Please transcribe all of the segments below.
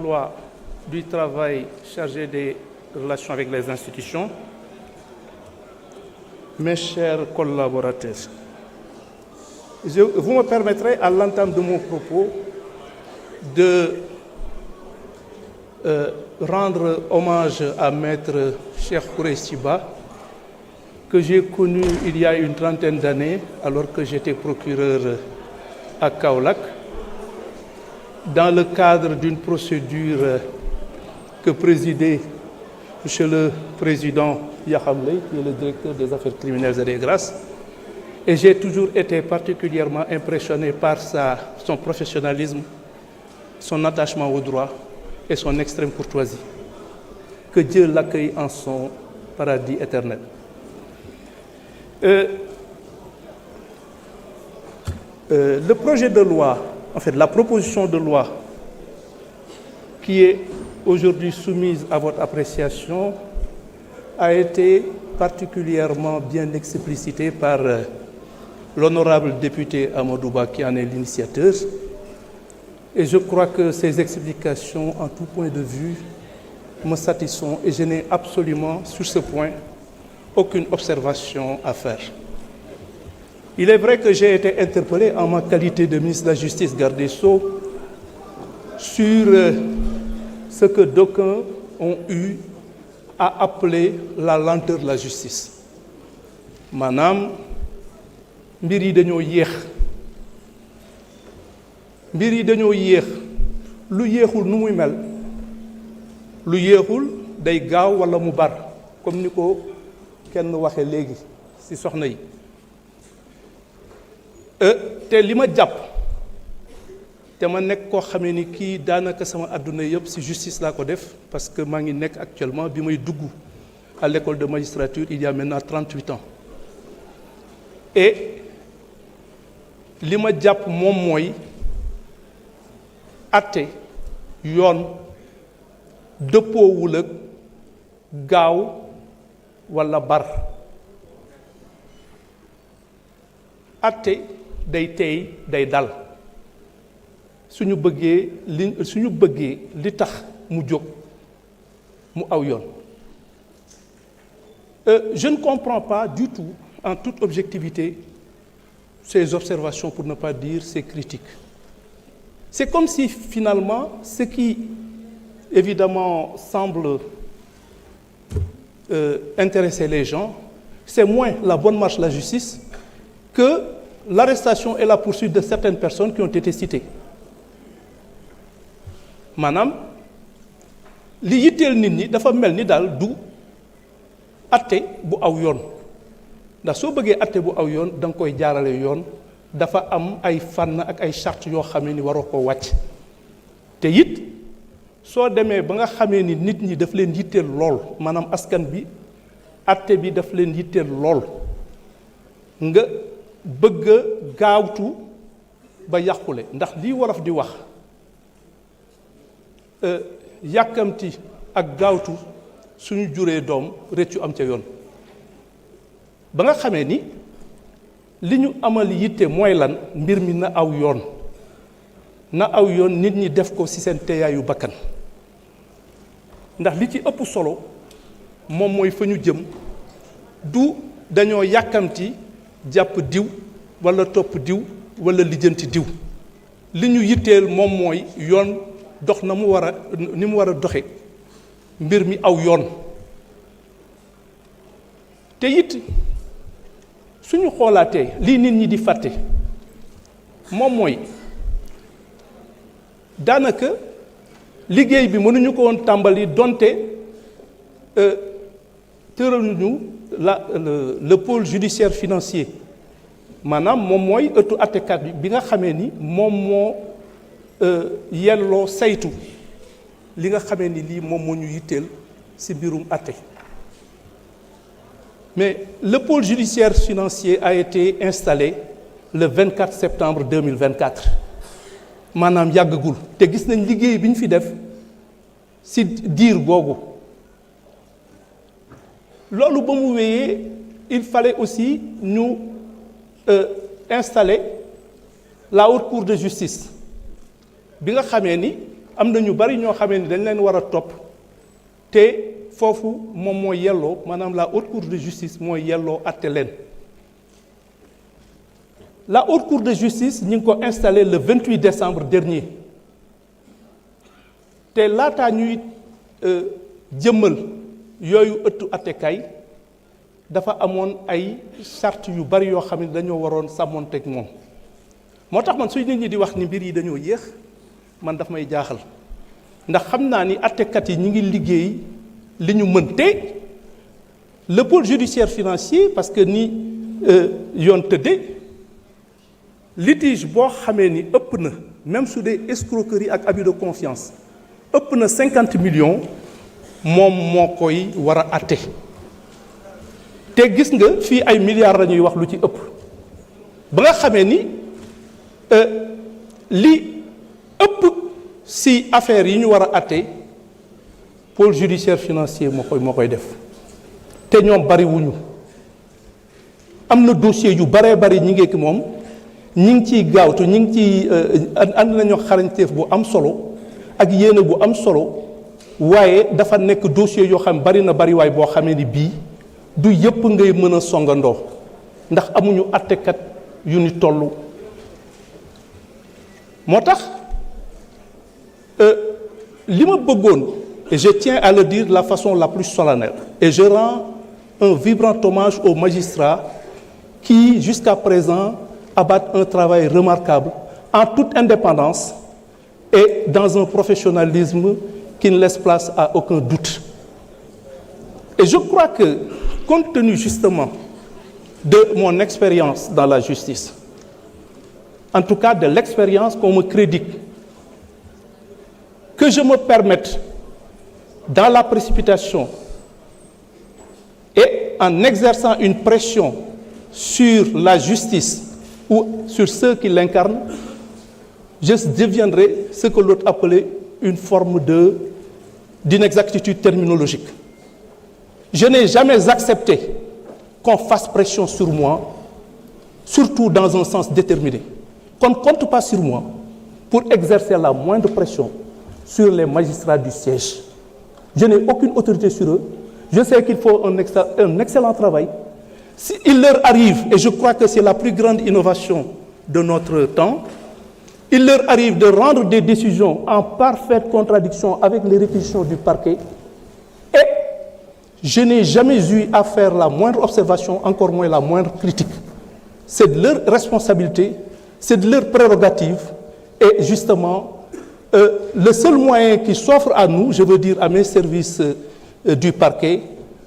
Loi du travail chargé des relations avec les institutions, mes chers collaborateurs, vous me permettrez à l'entame de mon propos de rendre hommage à Maître Cheikh Khoureyssi Ba, que j'ai connu il y a une trentaine d'années alors que j'étais procureur à Kaolack, dans le cadre d'une procédure que présidait M. le Président Yaham Leye, qui est le directeur des affaires criminelles et des grâces. Et j'ai toujours été particulièrement impressionné par son professionnalisme, son attachement au droit et son extrême courtoisie. Que Dieu l'accueille en son paradis éternel. Le projet de loi, en fait, la proposition de loi qui est aujourd'hui soumise à votre appréciation a été particulièrement bien explicitée par l'honorable député Amadou Ba qui en est l'initiateur. Et je crois que ces explications, en tout point de vue, me satisfont et je n'ai absolument, sur ce point, aucune observation à faire. Il est vrai que j'ai été interpellé en ma qualité de ministre de la Justice, garde des Sceaux, sur ce que d'aucuns ont eu à appeler la lenteur de la justice. Maanaam mbir yi dañoo yéex lu yéexul nu muy mel lu yéexul day gaaw walla mu bar comme ni ko kenn waxe léegi ci soxna yi te li ma jàpp te ma nekk koo xamee ni kii daanaka sama àdduna yëpp ci justice laa ko def parce que maa ngi nekk actuellement bi may dugg à l'école de magistrature il y a maintenant 38 ans et li ma jàpp moom mooy atte yoon dëppoowul ak gaaw walla bar atte day teey day dal suñu bëggee li tax mu jóg mu aw yoon je ne comprends pas du tout en toute objectivité ces observations pour ne pas dire ces critiques. C'est comme si finalement ce qui évidemment semble intéresser les gens, c'est moins la bonne marche de la justice que l'arrestation et la poursuite de certaines personnes qui ont été citées. Maanaam li yitteel nit ñi dafa mel ni daal du atte bu aw yoon ndax soo bëggee atte bu aw yoon da nga koy jaarale yoon dafa am ay fànn ak ay charte yoo xamee ni waroo ko wàcc te it soo demee ba nga xamee ni nit ñi daf leen yitteel lool maanaam askan bi atte bi daf leen yitteel lool nga bëgg a gaawtu ba yàqule ndax lii wolof di wax yàkkamti ak gaawtu suñu juree doom rëccu am ca yoon ba nga xamee ni li ñu amal yitte mooy lan mbir mi na aw yoon nit ñi def ko ci seen teeyaayu bakkan ndax li ci ëpp solo moom mooy fa ñu jëm du dañoo yàkkamti jàpp diw walla topp diw walla lijjanti diw li ñu yitteel moom mooy yoon dox ni mu war a doxe mbir mi aw yoon te it suñu xoolaatee lii nit ñi di fàtte moom mooy daanaka liggéey bi mënuñu ko woon tàmbali donte tëraluñu le pôle judiciaire financier maanaam moom mooy ëttu attekat bi nga xamee ni moom moo yelloo saytu li nga xamee ni lii moom moo ñu yitteel ci mbirum atte mais le pôle judiciaire financier a été installé le 24 septembre 2024 maanaam yàggagul te gis nañ liggéey bi ñu fi def ci diir googu loolu ba mu wéyee il fallait aussi ñu installer la haute cour de justice bi nga xamee ni am na ñu bari ñoo xamee ni dañ leen war a topp te foofu moom mooy yelloo maanaam la haute cour de justice mooy yelloo atte leen. La haute cour de justice ñu ngi ko installé le 28 décembre dernier te laataa ñuy jëmmal yooyu ëttu attekaay dafa amoon ay charte yu bari yoo xam ne dañoo waroon sàmmoonteeg moom. moo tax man suy nit ñi di wax ni mbir yi dañoo yéex man daf may jaaxal ndax xam naa ni attekat yi ñi ngi liggéey li ñu mën te le pôle judiciaire financier parce que ni yoon tëddee litige boo xamee ni ëpp na même su dee escroquerie ak abus de confiance ëpp na 50 millions moom moo koy war a atte te gis nga fii ay milliards la ñuy wax lu ci ëpp ba nga xamee ni li ëpp si affaires yi ñu war a atte pôle judiciaire financier moo koy def te ñoom bari wuñu am na dossier yu baree bari ñi ngeeki moom ñi ngi ciy gaawtu ñi ngi ciy ànd nañoo xarañteef bu am solo ak yéene bu am solo waaye dafa nekk dossier yoo xam bari na bari waay boo xamee ni bii du yëpp ngay mën a songandoo ndax amuñu attekat yu ni toll moo tax li ma bëggoon et je tiens à le dire de la façon la plus solennelle et je rends un vibrant hommage aux magistrats qui jusqu'à présent abattent un travail remarquable en toute indépendance et dans un professionnalisme qui ne laisse place à aucun doute. Et je crois que, compte tenu justement de mon expérience dans la justice, en tout cas de l'expérience qu'on me crédite, que je me permette, dans la précipitation et en exerçant une pression sur la justice ou sur ceux qui l'incarnent, je deviendrai ce que l'autre appelait une forme d'inexactitude terminologique. Je n'ai jamais accepté qu'on fasse pression sur moi, surtout dans un sens déterminé. Qu'on ne compte pas sur moi pour exercer la moindre pression sur les magistrats du siège. Je n'ai aucune autorité sur eux. Je sais qu'il faut un excellent travail. Il leur arrive, et je crois que c'est la plus grande innovation de notre temps, il leur arrive de rendre des décisions en parfaite contradiction avec les réquisitions du parquet. Et je n'ai jamais eu à faire la moindre observation, encore moins la moindre critique. C'est de leur responsabilité, c'est de leur prérogative. Et justement, le seul moyen qui s'offre à nous, je veux dire à mes services du parquet,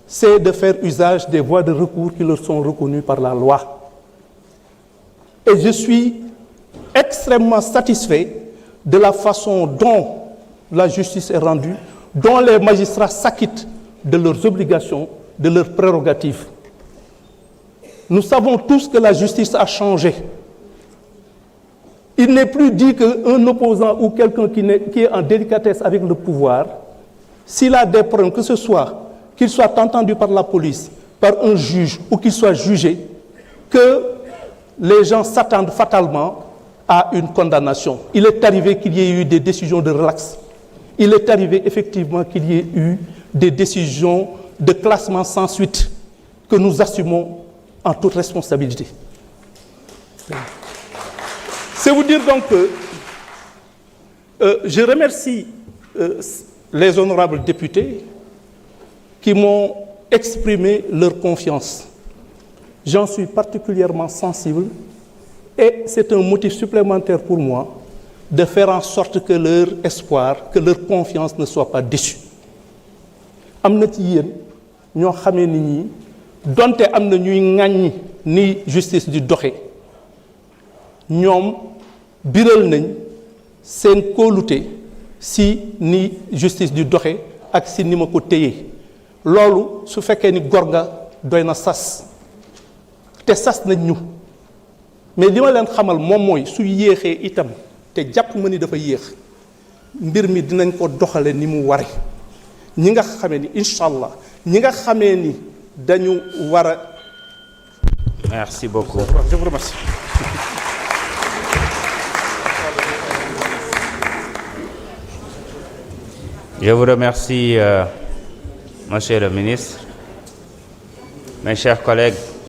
c'est de faire usage des voies de recours qui leur sont reconnues par la loi. Et je suis extrêmement satisfait de la façon dont la justice est rendue, dont les magistrats s'acquittent de leurs obligations, de leurs prérogatives. Nous savons tous que la justice a changé. Il n'est plus dit qu'un opposant ou quelqu'un qui est en délicatesse avec le pouvoir, s'il a des problèmes, que ce soit qu'il soit entendu par la police, par un juge ou qu'il soit jugé, que les gens s'attendent fatalement à une condamnation. Il est arrivé qu'il y ait eu des décisions de relax. Il est arrivé effectivement qu'il y ait eu des décisions de classement sans suite que nous assumons en toute responsabilité. C'est vous dire donc que je remercie les honorables députés qui m'ont exprimé leur confiance. J'en suis particulièrement sensible et c'est un motif supplémentaire pour moi de faire en sorte que leur espoir, que leur confiance ne soit pas déçue. am na ci yéen ñoo xamee ni ñi donte am na ñuy ŋàññi ni justice di doxe ñoom biral nañ seen kóolute si ni justice di doxe ak si ni ma ko téye loolu su fekkee ni gor nga doy na sas te sas nañ ñu mais li ma leen xamal moom mooy su yéexee itam te jàpp ma ni dafa yéex mbir mi dinañ ko doxale ni mu ware ñi nga xamee ni incha allah ñi nga xamee ni dañu war a. Merci beaucoup. Je vous remercie. Je vous remercie, Monsieur le ministre. Mes chers collègues,